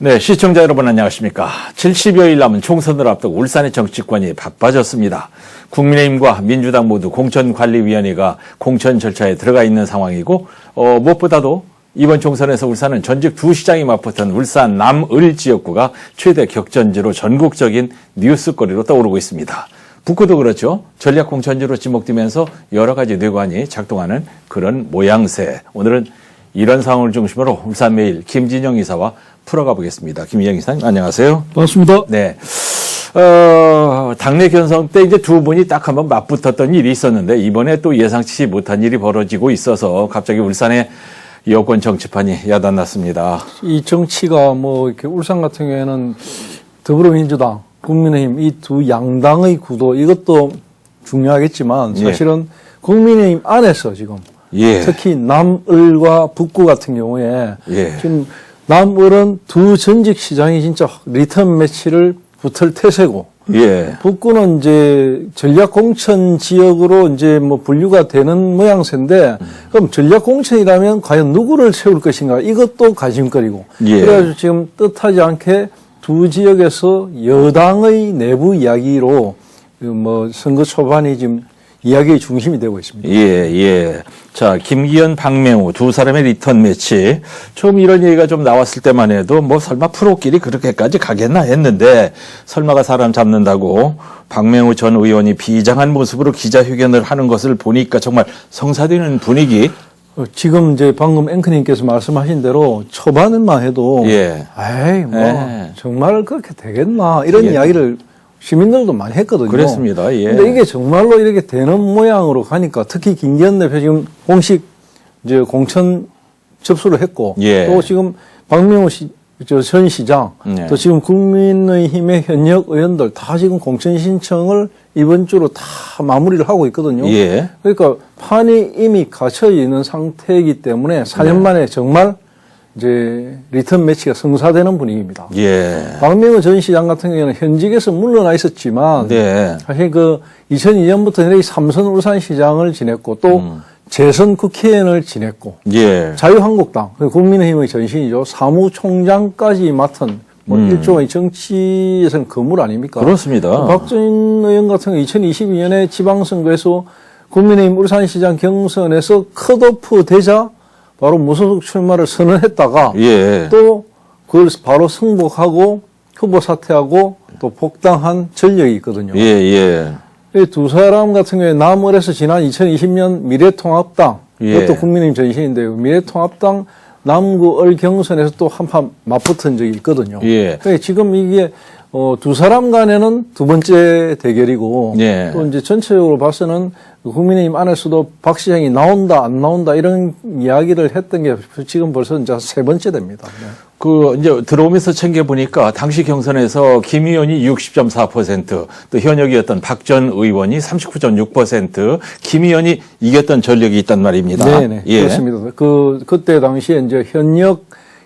네, 시청자 여러분 안녕하십니까. 70여일 남은 총선을 앞두고 울산의 정치권이 바빠졌습니다. 국민의힘과 민주당 모두 공천관리위원회가 공천 절차에 들어가 있는 상황이고 무엇보다도 이번 총선에서 울산은 전직 두 시장이 맞붙은 울산 남을 지역구가 최대 격전지로 전국적인 뉴스거리로 떠오르고 있습니다. 북구도 그렇죠. 전략 공천지로 지목되면서 여러 가지 뇌관이 작동하는 그런 모양새. 오늘은 이런 상황을 중심으로 울산매일 김진영 이사와 풀어가 보겠습니다. 김진영 이사님 안녕하세요. 반갑습니다. 네. 당내 경선 때 이제 두 분이 딱 한번 맞붙었던 일이 있었는데 이번에 또 예상치 못한 일이 벌어지고 있어서 갑자기 울산의 여권 정치판이 야단났습니다. 이 정치가 이렇게 울산 같은 경우에는 더불어민주당, 국민의힘 이 두 양당의 구도 이것도 중요하겠지만 사실은 국민의힘 안에서 지금 특히 남을과 북구 같은 경우에 지금 남을은 두 전직 시장이 진짜 리턴 매치를 붙을 태세고 북구는 이제 전략 공천 지역으로 이제 분류가 되는 모양새인데 그럼 전략 공천이라면 과연 누구를 세울 것인가 이것도 관심거리고 그래가지고 지금 뜻하지 않게 두 지역에서 여당의 내부 이야기로 선거 초반이 지금 이야기의 중심이 되고 있습니다. 자, 김기현, 박맹우 두 사람의 리턴 매치. 처음 이런 얘기가 좀 나왔을 때만 해도 설마 프로끼리 그렇게까지 가겠나 했는데 설마가 사람 잡는다고 박맹우 전 의원이 비장한 모습으로 기자회견을 하는 것을 보니까 정말 성사되는 분위기. 지금 이제 방금 앵커님께서 말씀하신 대로 초반만 해도 정말 그렇게 되겠나 이런 이야기를 시민들도 많이 했거든요. 그렇습니다. 근데 이게 정말로 이렇게 되는 모양으로 가니까 특히 김기현 대표 지금 공식 이제 공천 접수를 했고 또 지금 박명호 전 시장 또 지금 국민의힘의 현역 의원들 다 지금 공천 신청을 이번 주로 다 마무리를 하고 있거든요. 그러니까 판이 이미 갇혀 있는 상태이기 때문에 4년 만에 정말 이제 리턴 매치가 성사되는 분위기입니다. 박명호 전 시장 같은 경우에는 현직에서 물러나 있었지만 사실 2002년부터 이렇게 삼선 울산시장을 지냈고 또 재선 국회의원을 지냈고 자유한국당 국민의힘의 전신이죠. 사무총장까지 맡은 일종의 정치에서는 거물 아닙니까? 그렇습니다. 박 전 의원 같은 경우 2022년에 지방선거에서 국민의힘 울산시장 경선에서 컷오프 되자 바로 무소속 출마를 선언했다가 또 그걸 바로 승복하고 후보 사퇴하고 또 복당한 전력이 있거든요. 이 두 사람 같은 경우에 남을에서 지난 2020년 미래통합당 이것도 국민의힘 전신인데요. 미래통합당 남구을 경선에서 또 한판 맞붙은 적이 있거든요. 그러니까 지금 이게 두 사람 간에는 두 번째 대결이고 또 이제 전체적으로 봐서는 국민의힘 안에서도 박 시장이 나온다 안 나온다 이런 이야기를 했던 게 지금 벌써 이제 세 번째 됩니다. 이제 들어오면서 챙겨보니까 당시 경선에서 김 의원이 60.4%, 또 현역이었던 박 전 의원이 39.6%, 김 의원이 이겼던 전력이 있단 말입니다. 그렇습니다. 그때 당시에 이제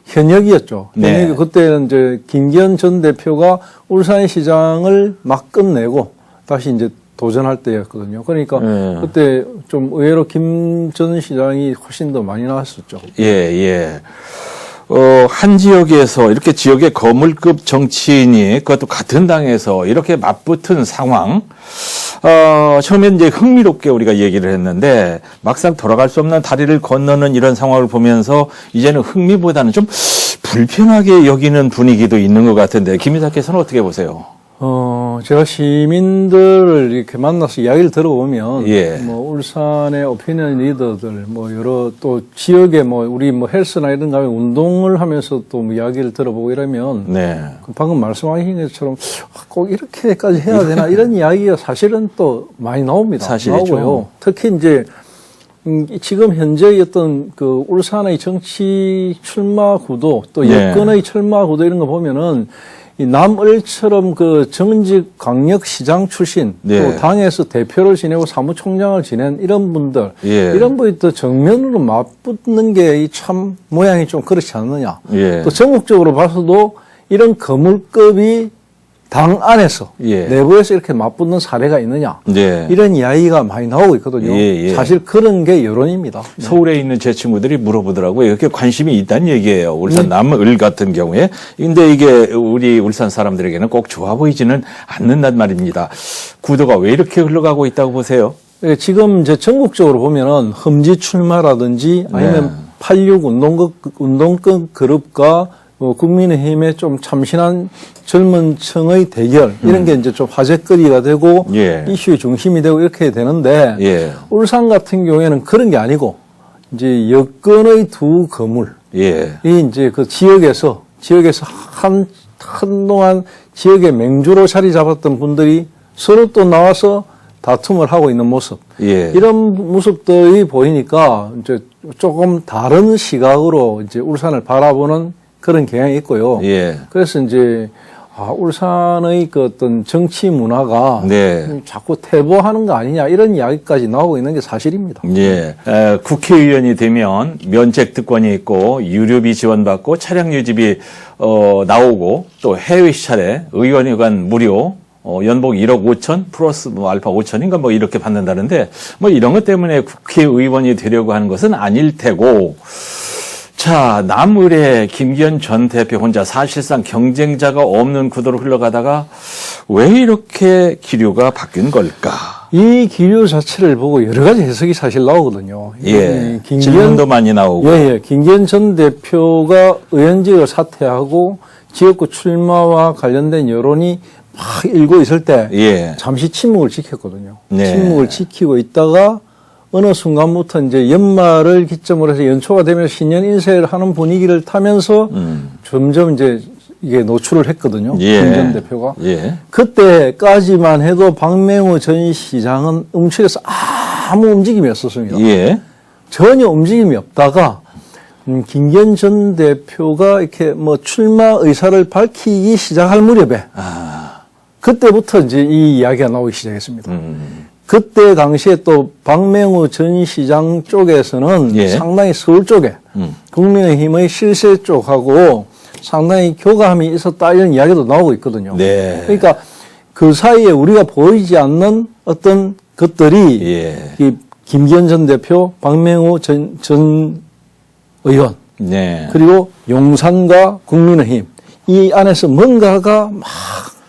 현역이었죠. 그때는 이제 김기현 전 대표가 울산시장을 막 끝내고 다시 이제 도전할 때였거든요. 그러니까 그때 좀 의외로 김 전 시장이 훨씬 더 많이 나왔었죠. 한 지역에서 이렇게 지역의 거물급 정치인이 그것도 같은 당에서 이렇게 맞붙은 상황. 처음엔 이제 흥미롭게 우리가 얘기를 했는데 막상 돌아갈 수 없는 다리를 건너는 이런 상황을 보면서 이제는 흥미보다는 좀 불편하게 여기는 분위기도 있는 것 같은데 김 이사께서는 어떻게 보세요? 제가 시민들을 이렇게 만나서 이야기를 들어보면, 울산의 오피니언 리더들, 여러 또 지역에 우리 헬스나 이런 거 하면 운동을 하면서 또 이야기를 들어보고 이러면, 방금 말씀하신 것처럼 꼭 이렇게까지 해야 되나 이런 이야기가 사실은 또 많이 나옵니다. 나오고요. 특히 이제, 지금 현재의 어떤 울산의 정치 출마 구도, 또 여권의 출마 구도 이런 거 보면은, 이 남을처럼 정직 광역시장 출신 또 당에서 대표를 지내고 사무총장을 지낸 이런 분들 이런 분이 또 정면으로 맞붙는 게 참 모양이 좀 그렇지 않느냐. 또 전국적으로 봐서도 이런 거물급이 당 안에서 예. 내부에서 이렇게 맞붙는 사례가 있느냐 네. 이런 이야기가 많이 나오고 있거든요. 예, 예. 사실 그런 게 여론입니다. 서울에 있는 제 친구들이 물어보더라고요. 이렇게 관심이 있다는 얘기예요. 울산 남을 같은 경우에. 근데 이게 우리 울산 사람들에게는 꼭 좋아 보이지는 않는단 말입니다. 구도가 왜 이렇게 흘러가고 있다고 보세요? 지금 이제 전국적으로 보면은 험지 출마라든지 아니면 네. 86 운동권 그룹과 국민의힘의 좀 참신한 젊은 층의 대결 이런 게 이제 좀 화제거리가 되고 예. 이슈의 중심이 되고 이렇게 되는데 예. 울산 같은 경우에는 그런 게 아니고 이제 여권의 두 거물이 예. 이제 그 지역에서 한동안 지역의 맹주로 자리 잡았던 분들이 서로 또 나와서 다툼을 하고 있는 모습. 예. 이런 모습들이 보이니까 이제 조금 다른 시각으로 이제 울산을 바라보는 그런 경향이 있고요. 예. 그래서 이제 울산의 그 어떤 정치 문화가 네. 자꾸 퇴보하는 거 아니냐 이런 이야기까지 나오고 있는 게 사실입니다. 예. 국회의원이 되면 면책 특권이 있고 유류비 지원받고 차량 유지비 나오고 또 해외 시찰에 의원회관 무료 연봉 1억 5천 플러스 뭐 알파 5천인가 뭐 이렇게 받는다는데 뭐 이런 것 때문에 국회의원이 되려고 하는 것은 아닐 테고. 자, 남을의 김기현 전 대표 혼자 사실상 경쟁자가 없는 구도로 흘러가다가 왜 이렇게 기류가 바뀐 걸까? 이 기류 자체를 보고 여러 가지 해석이 사실 나오거든요. 예. 질문도 많이 나오고. 예. 김기현 전 대표가 의원직을 사퇴하고 지역구 출마와 관련된 여론이 막 일고 있을 때 예. 잠시 침묵을 지켰거든요. 네. 침묵을 지키고 있다가 어느 순간부터 이제 연말을 기점으로 해서 연초가 되면 신년 인쇄를 하는 분위기를 타면서 점점 이제 이게 노출을 했거든요. 예. 김 전 대표가. 예. 그때까지만 해도 박맹우 전 시장은 음측에서 아무 움직임이 없었습니다. 예. 전혀 움직임이 없다가 김기현 전 대표가 이렇게 뭐 출마 의사를 밝히기 시작할 무렵에 그때부터 이제 이 이야기가 나오기 시작했습니다. 그때 당시에 또 박맹우 전 시장 쪽에서는 예. 상당히 서울 쪽에 국민의힘의 실세 쪽하고 상당히 교감이 있었다 이런 이야기도 나오고 있거든요. 네. 그러니까 그 사이에 우리가 보이지 않는 어떤 것들이 예. 이 김기현 전 대표, 박맹우 전 의원 네. 그리고 용산과 국민의힘 이 안에서 뭔가가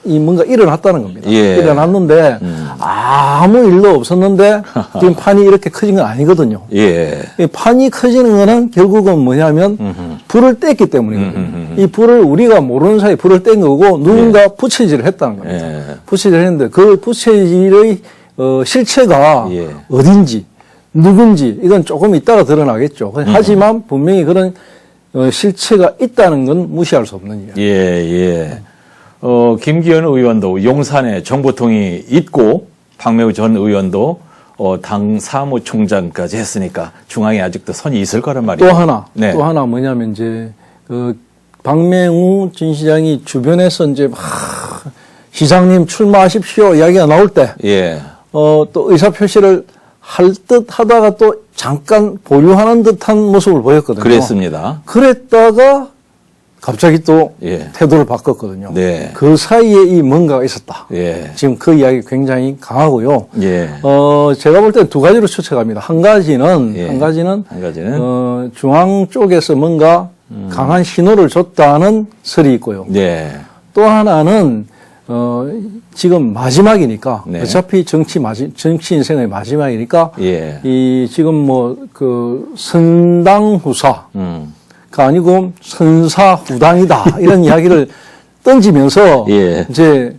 뭔가 일어났다는 겁니다. 예. 일어났는데 아무 일도 없었는데 지금 판이 이렇게 커진 건 아니거든요. 예. 판이 커지는 거는 결국은 뭐냐면 불을 뗐기 때문이거든요. 이 불을 우리가 모르는 사이에 불을 뗀 거고 누군가 부채질을 했다는 겁니다. 예. 부채질을 했는데 그 부채질의 실체가 예. 어딘지 누군지 이건 조금 이따가 드러나겠죠. 하지만 분명히 그런 실체가 있다는 건 무시할 수 없는 이야기. 예, 예. 김기현 의원도 용산에 정보통이 있고 박매우 전 의원도 당 사무총장까지 했으니까 중앙에 아직도 선이 있을 거란 말이에요. 또 하나 뭐냐면 이제 박맹우 전 시장이 주변에서 이제 시장님 출마하십시오 이야기가 나올 때 예. 또 의사 표시를 할 듯 하다가 또 잠깐 보류하는 듯한 모습을 보였거든요. 그랬습니다. 그랬다가 갑자기 또 예. 태도를 바꿨거든요. 네. 그 사이에 이 뭔가가 있었다. 예. 지금 그 이야기 굉장히 강하고요. 예. 제가 볼 때 두 가지로 추측합니다. 한 가지는 중앙 쪽에서 뭔가 강한 신호를 줬다는 설이 있고요. 네. 또 하나는 지금 마지막이니까 네. 어차피 정치 인생의 마지막이니까 예. 이 지금 선당후사가 아니고 선사후당이다 이런 이야기를 던지면서 예. 이제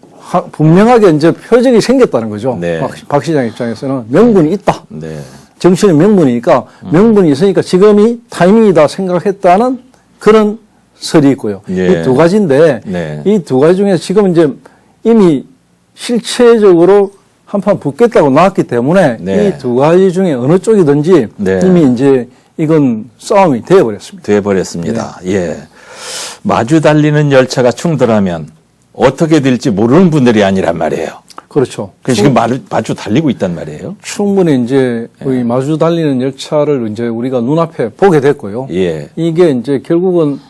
분명하게 이제 표적이 생겼다는 거죠. 네. 박 시장 입장에서는 명분이 있다. 네. 정치는 명분이니까 명분이 있으니까 지금이 타이밍이다 생각했다는 그런 설이 있고요. 예. 이 두 가지인데 네. 이 두 가지 중에 지금 이제 이미 실체적으로 한판 붙겠다고 나왔기 때문에 네. 이 두 가지 중에 어느 쪽이든지 네. 이미 이제 이건 싸움이 되어버렸습니다. 되어버렸습니다. 예. 마주 달리는 열차가 충돌하면 어떻게 될지 모르는 분들이 아니란 말이에요. 그렇죠. 지금 마주 달리고 있단 말이에요. 충분히 이제 이 마주 달리는 열차를 이제 우리가 눈앞에 보게 됐고요. 예. 이게 이제 결국은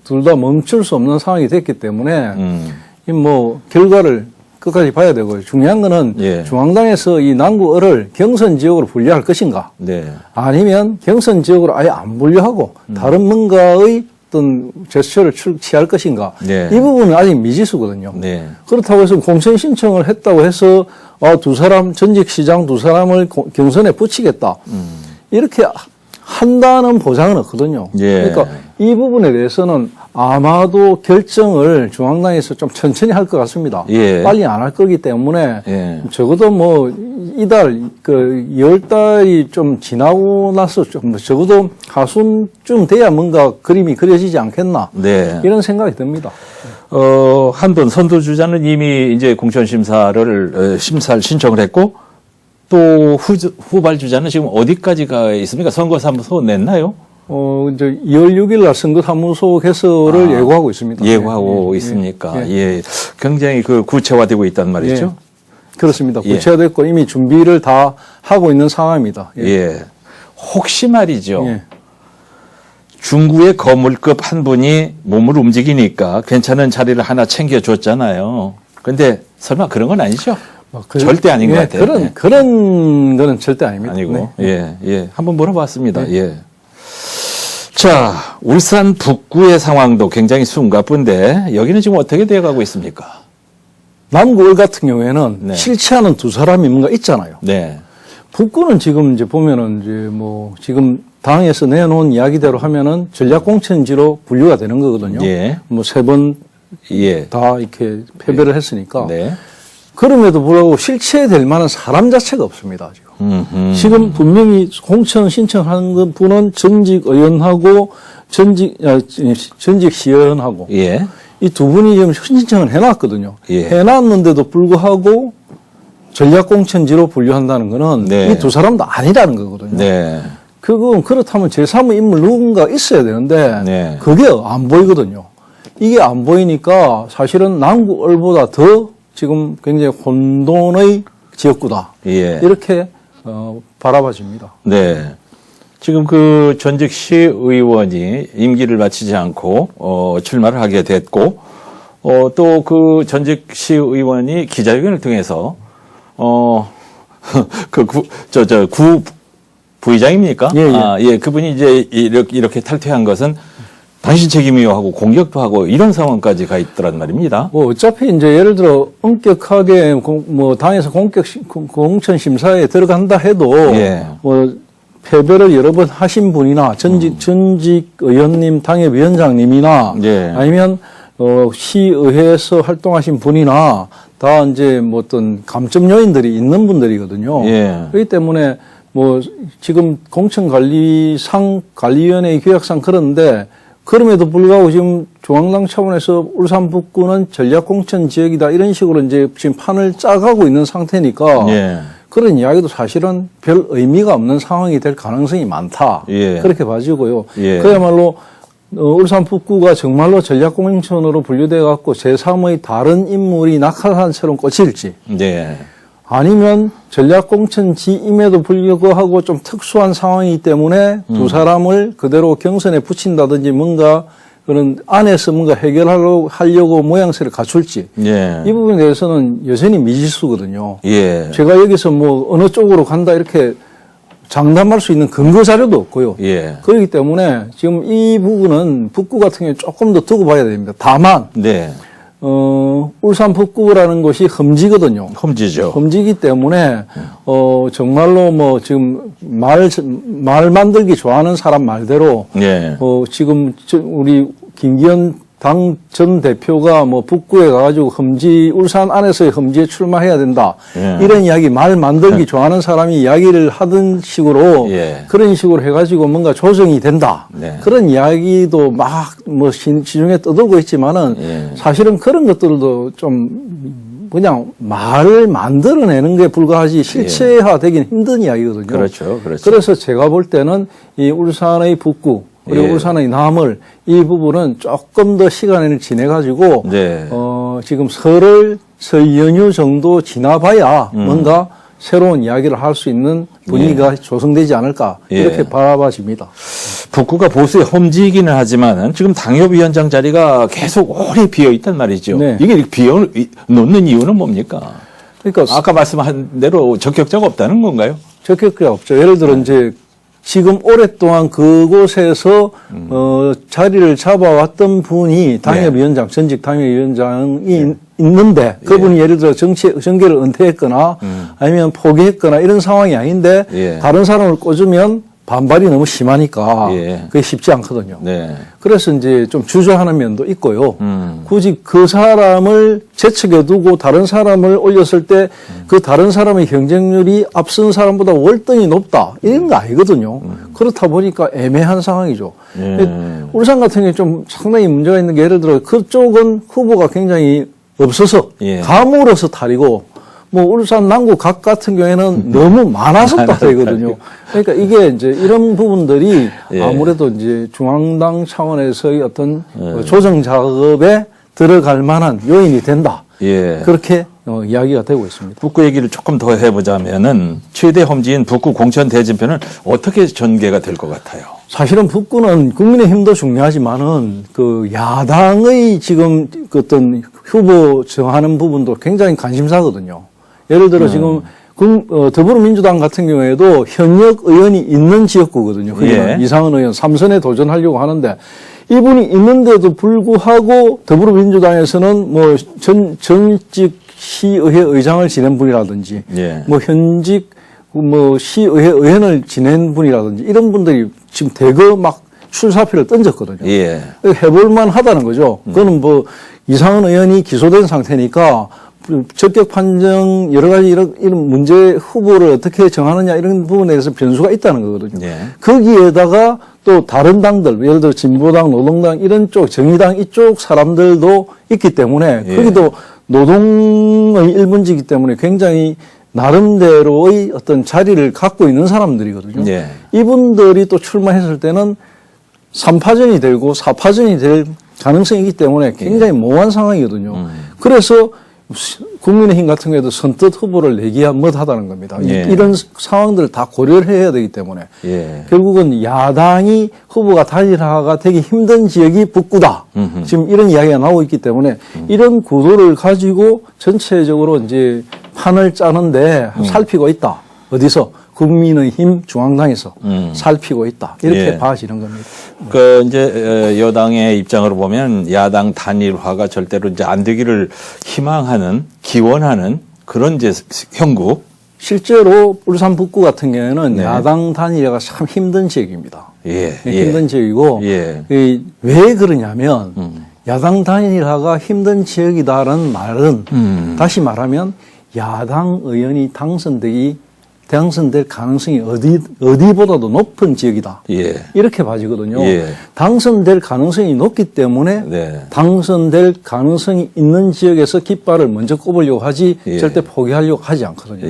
둘 다 멈출 수 없는 상황이 됐기 때문에 뭐 결과를 끝까지 봐야 되고요. 중요한 거는 예. 중앙당에서 이 남구을을 경선 지역으로 분류할 것인가, 네. 아니면 경선 지역으로 아예 안 분류하고 다른 뭔가의 어떤 제스처를 취할 것인가. 네. 이 부분은 아직 미지수거든요. 네. 그렇다고 해서 공천 신청을 했다고 해서 두 사람 전직 시장 두 사람을 경선에 붙이겠다. 이렇게 한다는 보장은 없거든요. 예. 그러니까 이 부분에 대해서는 아마도 결정을 중앙당에서 좀 천천히 할 것 같습니다. 예. 빨리 안 할 거기 때문에 예. 적어도 뭐 이달 2월달이 좀 지나고 나서 좀 적어도 하순쯤 돼야 뭔가 그림이 그려지지 않겠나. 네. 이런 생각이 듭니다. 한 분 선두주자는 이미 이제 공천심사를 신청을 했고 또 후발주자는 지금 어디까지 가 있습니까? 선거사무소 냈나요? 이제 2월 6일 날 선거사무소 개설을 예고하고 있습니다. 예고하고 있습니까? 예. 굉장히 구체화되고 있단 말이죠. 예. 그렇습니다. 구체화됐고 이미 준비를 다 하고 있는 상황입니다. 예. 혹시 말이죠. 예. 중구의 거물급 한 분이 몸을 움직이니까 괜찮은 자리를 하나 챙겨줬잖아요. 근데 설마 그런 건 아니죠? 절대 아닌 것 같아요. 그런 거는 절대 아닙니다. 아니고. 네. 예. 한번 물어봤습니다. 네. 예. 자, 울산 북구의 상황도 굉장히 숨가쁜데 여기는 지금 어떻게 되어가고 있습니까? 남구을 같은 경우에는 네. 실체하는 두 사람이 뭔가 있잖아요. 네. 북구는 지금 이제 보면은 이제 뭐 지금 당에서 내놓은 이야기대로 하면은 전략공천지로 분류가 되는 거거든요. 예. 뭐 세 번 예. 다 이렇게 패배를 했으니까. 네. 그럼에도 불구하고 실체될 만한 사람 자체가 없습니다. 지금. 지금 분명히 공천 신청하는 분은 전직 의원하고 전직 시의원하고 예. 이 두 분이 지금 신청을 해놨거든요. 예. 해놨는데도 불구하고 전략공천지로 분류한다는 거는 네. 이 두 사람도 아니라는 거거든요. 네. 그건 그렇다면 제3의 인물 누군가 있어야 되는데 네. 그게 안 보이거든요. 이게 안 보이니까 사실은 남구을보다 더 지금 굉장히 혼돈의 지역구다. 예. 이렇게 바라봐집니다. 네. 지금 전직 시의원이 임기를 마치지 않고 출마를 하게 됐고 또 전직 시의원이 기자회견을 통해서 구 부의장입니까? 예. 예. 그분이 이제 이렇게 탈퇴한 것은 당신 책임이요 하고 공격도 하고 이런 상황까지 가 있더란 말입니다. 뭐 어차피 이제 예를 들어 엄격하게 뭐 당에서 공천 심사에 들어간다 해도 예. 뭐 패배를 여러 번 하신 분이나 전직 의원님, 당협위원장님이나 예. 아니면 시의회에서 활동하신 분이나 다 이제 뭐 어떤 감점 요인들이 있는 분들이거든요. 예. 그렇기 때문에 뭐 지금 공천관리상 관리위원회 규약상 그런데 그럼에도 불구하고 지금 중앙당 차원에서 울산 북구는 전략공천 지역이다 이런 식으로 이제 지금 판을 짜가고 있는 상태니까 예. 그런 이야기도 사실은 별 의미가 없는 상황이 될 가능성이 많다. 예. 그렇게 봐지고요. 예. 그야말로 울산 북구가 정말로 전략공천으로 분류돼 갖고 제3의 다른 인물이 낙하산처럼 꽂힐지 네. 아니면 전략공천지임에도 불구하고 좀 특수한 상황이기 때문에 두 사람을 그대로 경선에 붙인다든지 뭔가 그런 안에서 뭔가 해결하려고 모양새를 갖출지 예. 이 부분에 대해서는 여전히 미지수거든요. 예. 제가 여기서 뭐 어느 쪽으로 간다 이렇게 장담할 수 있는 근거 자료도 없고요. 예. 그렇기 때문에 지금 이 부분은 북구 같은 경우에 조금 더 두고 봐야 됩니다. 다만 네. 울산 북구라는 곳이 험지거든요. 험지죠. 험지기 때문에 정말로 뭐 지금 말 만들기 좋아하는 사람 말대로 예. 지금 우리 김기현 당 전 대표가 뭐 북구에 가가지고 울산 안에서의 험지에 출마해야 된다. 예. 이런 이야기 말 만들기 좋아하는 사람이 이야기를 하던 식으로 예. 그런 식으로 해가지고 뭔가 조정이 된다. 네. 그런 이야기도 막 뭐 시중에 떠돌고 있지만은 예. 사실은 그런 것들도 좀 그냥 말을 만들어내는 게 불과하지 실체화되기는 힘든 이야기거든요. 그렇죠. 그렇죠. 그래서 제가 볼 때는 이 울산의 북구 그리고 예. 울산의 남을 이 부분은 조금 더 시간을 지내 가지고 네. 지금 설 연휴 정도 지나봐야 뭔가 새로운 이야기를 할 수 있는 분위기가 조성되지 않을까 이렇게 바라봐집니다. 북구가 보수의 험지이기는 하지만 지금 당협위원장 자리가 계속 오래 비어 있단 말이죠. 네. 이게 비어 놓는 이유는 뭡니까? 그러니까 아까 말씀한 대로 적격자가 없다는 건가요? 적격자가 없죠. 예를 들어 이제 지금 오랫동안 그곳에서 자리를 잡아왔던 분이 당협위원장, 전직 당협위원장이 있는데 그분이 예를 들어 정계를 은퇴했거나 아니면 포기했거나 이런 상황이 아닌데 다른 사람을 꽂으면 반발이 너무 심하니까 그게 쉽지 않거든요. 그래서 이제 좀 주저하는 면도 있고요. 굳이 그 사람을 제측에 두고 다른 사람을 올렸을 때 그 다른 사람의 경쟁률이 앞선 사람보다 월등히 높다. 이런 거 아니거든요. 그렇다 보니까 애매한 상황이죠. 울산 같은 경우에 좀 상당히 문제가 있는 게 예를 들어 그쪽은 후보가 굉장히 없어서 가물어서 탈이고 뭐 울산 남구 각 같은 경우에는 너무 많아서 탈이거든요. 그러니까 이게 이제 이런 부분들이 아무래도 이제 중앙당 차원에서의 어떤 조정 작업에 들어갈 만한 요인이 된다. 그렇게 이야기가 되고 있습니다. 북구 얘기를 조금 더 해보자면은 최대 험지인 북구 공천 대진표는 어떻게 전개가 될 것 같아요? 사실은 북구는 국민의힘도 중요하지만은 그 야당의 지금 그 어떤 후보 정하는 부분도 굉장히 관심사거든요. 예를 들어 지금 더불어민주당 같은 경우에도 현역 의원이 있는 지역구거든요. 이상은 의원 3선에 도전하려고 하는데 이분이 있는데도 불구하고 더불어민주당에서는 뭐 전직 시의회 의장을 지낸 분이라든지 뭐 현직 뭐 시의회 의원을 지낸 분이라든지 이런 분들이 지금 대거 막 출사표를 던졌거든요. 해볼만 하다는 거죠. 그거는 뭐 이상은 의원이 기소된 상태니까 적격 판정 여러 가지 이런 문제 후보를 어떻게 정하느냐 이런 부분에 대해서 변수가 있다는 거거든요. 거기에다가 또 다른 당들 예를 들어 진보당, 노동당 이런 쪽 정의당 이쪽 사람들도 있기 때문에 거기도 노동의 일분지이기 때문에 굉장히 나름대로의 어떤 자리를 갖고 있는 사람들이거든요. 이분들이 또 출마했을 때는 3파전이 되고 4파전이 될 가능성이 있기 때문에 굉장히 모호한 상황이거든요. 그래서 국민의힘 같은 경우에도 선뜻 후보를 내기야 못하다는 겁니다. 이런 상황들을 다 고려를 해야 되기 때문에 결국은 야당이 후보가 단일화가 되기 힘든 지역이 북구다. 지금 이런 이야기가 나오고 있기 때문에 이런 구도를 가지고 전체적으로 이제 판을 짜는데 살피고 있다. 어디서? 국민의힘 중앙당에서 살피고 있다. 이렇게 봐지는 겁니다. 그 이제 여당의 입장으로 보면 야당 단일화가 절대로 이제 안 되기를 희망하는, 기원하는 그런 이제 형국. 실제로 울산 북구 같은 경우에는 야당 단일화가 참 힘든 지역입니다. 힘든 지역이고 왜 그러냐면 야당 단일화가 힘든 지역이다라는 말은 다시 말하면 야당 의원이 당선될 가능성이 어디보다도 높은 지역이다. 이렇게 봐지거든요. 당선될 가능성이 높기 때문에 당선될 가능성이 있는 지역에서 깃발을 먼저 꼽으려고 하지 절대 포기하려고 하지 않거든요.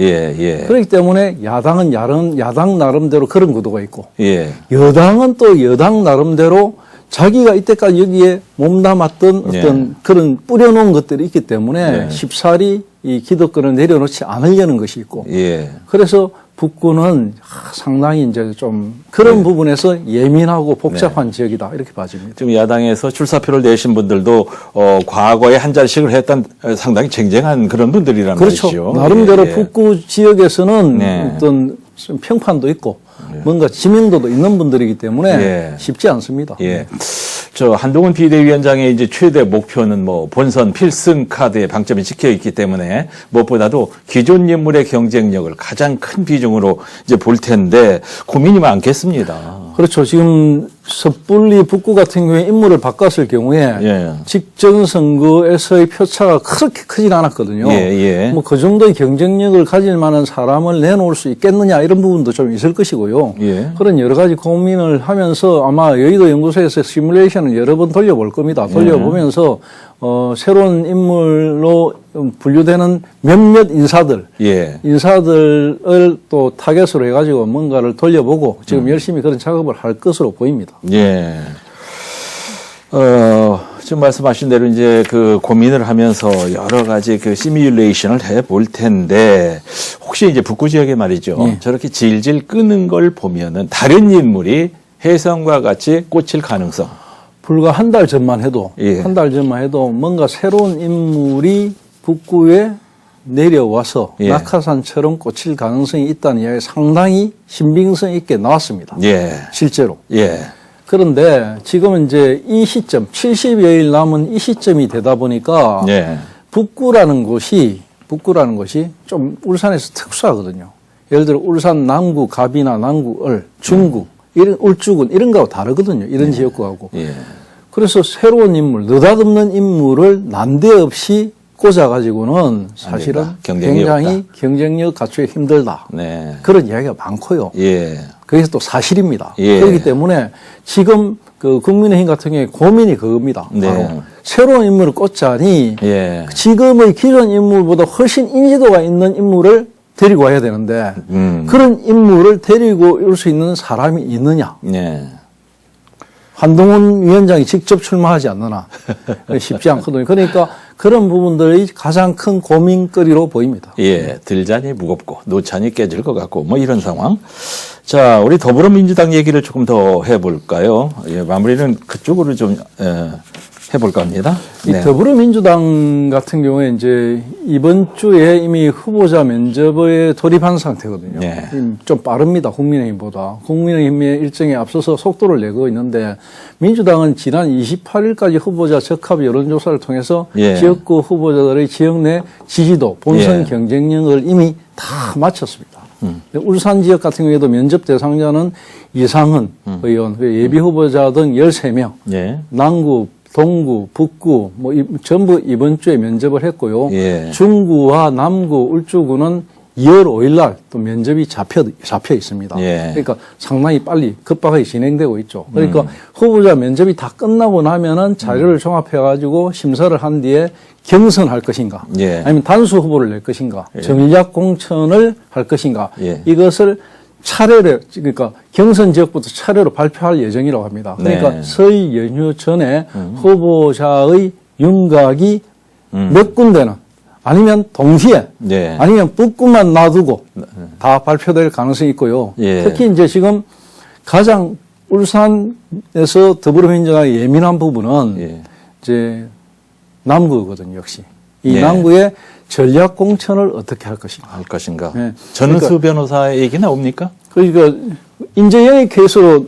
그렇기 때문에 야당은 야당 나름대로 그런 구도가 있고 여당은 또 여당 나름대로 자기가 이때까지 여기에 몸담았던 어떤 그런 뿌려놓은 것들이 있기 때문에 쉽사리 이 기득권을 내려놓지 않으려는 것이 있고 그래서 북구는 상당히 이제 좀 그런 부분에서 예민하고 복잡한 지역이다 이렇게 봐집니다. 지금 야당에서 출사표를 내신 분들도 과거에 한 자리씩을 했던 상당히 쟁쟁한 그런 분들이란 말이죠. 나름대로 북구 지역에서는 어떤 평판도 있고 뭔가 지명도도 있는 분들이기 때문에 쉽지 않습니다. 저 한동훈 비대위원장의 이제 최대 목표는 뭐 본선 필승 카드에 방점이 찍혀 있기 때문에 무엇보다도 기존 인물의 경쟁력을 가장 큰 비중으로 이제 볼 텐데 고민이 많겠습니다. 그렇죠. 지금 섣불리 북구 같은 경우에 인물을 바꿨을 경우에 직전 선거에서의 표차가 그렇게 크진 않았거든요. 뭐 그 정도의 경쟁력을 가질 만한 사람을 내놓을 수 있겠느냐 이런 부분도 좀 있을 것이고요. 그런 여러 가지 고민을 하면서 아마 여의도 연구소에서 시뮬레이션을 여러 번 돌려볼 겁니다. 돌려보면서 새로운 인물로 분류되는 몇몇 인사들을 또 타겟으로 해가지고 뭔가를 돌려보고 지금 열심히 그런 작업을 할 것으로 보입니다. 지금 말씀하신 대로 이제 그 고민을 하면서 여러 가지 그 시뮬레이션을 해볼 텐데 혹시 이제 북구 지역에 말이죠. 예. 저렇게 질질 끄는 걸 보면은 다른 인물이 혜성과 같이 꽂힐 가능성. 불과 한 달 전만 해도 예. 한 달 전만 해도 뭔가 새로운 인물이 북구에 내려와서 예. 낙하산처럼 꽂힐 가능성이 있다는 이야기 상당히 신빙성 있게 나왔습니다. 예. 실제로. 예. 그런데 지금은 이제 이 시점, 70여일 남은 이 시점이 되다 보니까 예. 북구라는 곳이 좀 울산에서 특수하거든요. 예를 들어 울산 남구 갑이나 남구 을, 중구, 이런 울주군 이런 거하고 다르거든요. 이런 지역구하고. 예. 그래서 새로운 인물, 느닷없는 인물을 난데없이 꽂아가지고는 사실은 경쟁이 굉장히 경쟁력 갖추기 힘들다. 네. 그런 이야기가 많고요. 예. 그게 또 사실입니다. 예. 그렇기 때문에 지금 그 국민의힘 같은 경우에 고민이 그겁니다. 네. 바로 새로운 인물을 꽂자니 예. 지금의 기존 인물보다 훨씬 인지도가 있는 인물을 데리고 와야 되는데 그런 인물을 데리고 올 수 있는 사람이 있느냐. 예. 한동훈 위원장이 직접 출마하지 않느나 쉽지 않거든요. 그러니까 그런 부분들이 가장 큰 고민거리로 보입니다. 예, 들자니 무겁고 노찬이 깨질 것 같고 뭐 이런 상황. 자, 우리 더불어민주당 얘기를 조금 더 해볼까요? 예, 마무리는 그쪽으로 좀 해볼까 합니다. 이 더불어민주당 같은 경우에 이제 이번 주에 이미 후보자 면접에 돌입한 상태거든요. 네. 좀 빠릅니다. 국민의힘보다. 국민의힘의 일정에 앞서서 속도를 내고 있는데 민주당은 지난 28일까지 후보자 적합 여론조사를 통해서 예. 지역구 후보자들의 지역 내 지지도, 본선 예. 경쟁력을 이미 다 마쳤습니다. 울산 지역 같은 경우에도 면접 대상자는 이상은 의원, 예비 후보자 등 13명, 예. 남구, 동구, 북구, 뭐, 전부 이번 주에 면접을 했고요. 예. 중구와 남구, 울주구는 2월 5일 날 또 면접이 잡혀 있습니다. 예. 그러니까 상당히 빨리 급박하게 진행되고 있죠. 그러니까 후보자 면접이 다 끝나고 나면은 자료를 종합해가지고 심사를 한 뒤에 경선할 것인가, 예. 아니면 단수 후보를 낼 것인가, 예. 전략 공천을 할 것인가, 예. 이것을 차례로, 그러니까 경선 지역부터 차례로 발표할 예정이라고 합니다. 그러니까 네. 설 연휴 전에 후보자의 윤곽이 몇 군데는 아니면 동시에 네. 아니면 북구만 놔두고 다 발표될 가능성이 있고요. 예. 특히 이제 지금 가장 울산에서 더불어민주당의 예민한 부분은 예. 이제 남구거든요, 역시. 이 예. 남구의 전략 공천을 어떻게 할 것인가. 할 것인가. 네. 전수 변호사 얘기 나옵니까? 그러니까 인재영입 케이스로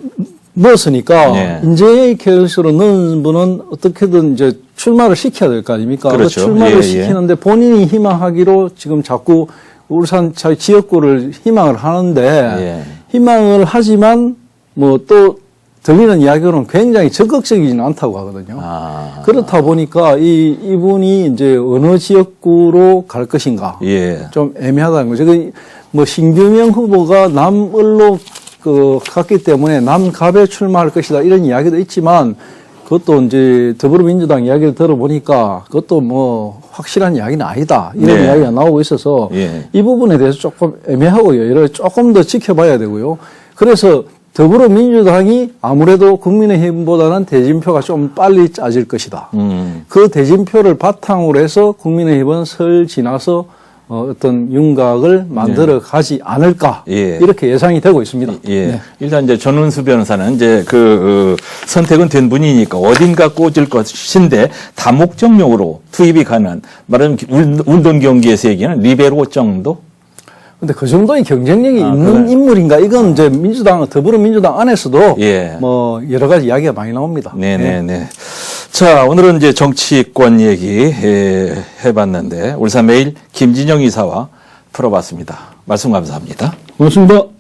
넣었으니까 네. 인재영입 케이스로 넣은 분은 어떻게든 이제 출마를 시켜야 될 거 아닙니까? 그렇죠. 그 출마를 예, 시키는데 본인이 희망하기로 지금 자꾸 울산 자기 지역구를 희망을 하는데 예. 희망을 하지만 뭐 또 들리는 이야기로는 굉장히 적극적이지는 않다고 하거든요. 아. 그렇다 보니까 이분이 이제 어느 지역구로 갈 것인가 예. 좀 애매하다는 거죠. 뭐 신규명 후보가 남을로 갔기 때문에 남갑에 출마할 것이다 이런 이야기도 있지만 그것도 이제 더불어민주당 이야기를 들어보니까 그것도 뭐 확실한 이야기는 아니다 이런 네. 이야기가 나오고 있어서 예. 이 부분에 대해서 조금 애매하고요. 이를 조금 더 지켜봐야 되고요. 그래서 더불어민주당이 아무래도 국민의힘보다는 대진표가 좀 빨리 짜질 것이다. 그 대진표를 바탕으로 해서 국민의힘은 설 지나서 어떤 윤곽을 만들어 가지 않을까. 예. 이렇게 예상이 되고 있습니다. 예. 네. 일단 이제 전운수 변호사는 이제 선택은 된 분이니까 어딘가 꽂을 것인데 다목적용으로 투입이 가능한 말하자면 운동 경기에서 얘기하는 리베로 정도? 근데 그 정도의 경쟁력이 있는 인물인가? 이건 이제 더불어민주당 안에서도 예. 뭐 여러 가지 이야기가 많이 나옵니다. 네네네. 자, 오늘은 이제 정치권 얘기 해봤는데 울산매일 김진영 이사와 풀어봤습니다. 말씀 감사합니다. 고맙습니다.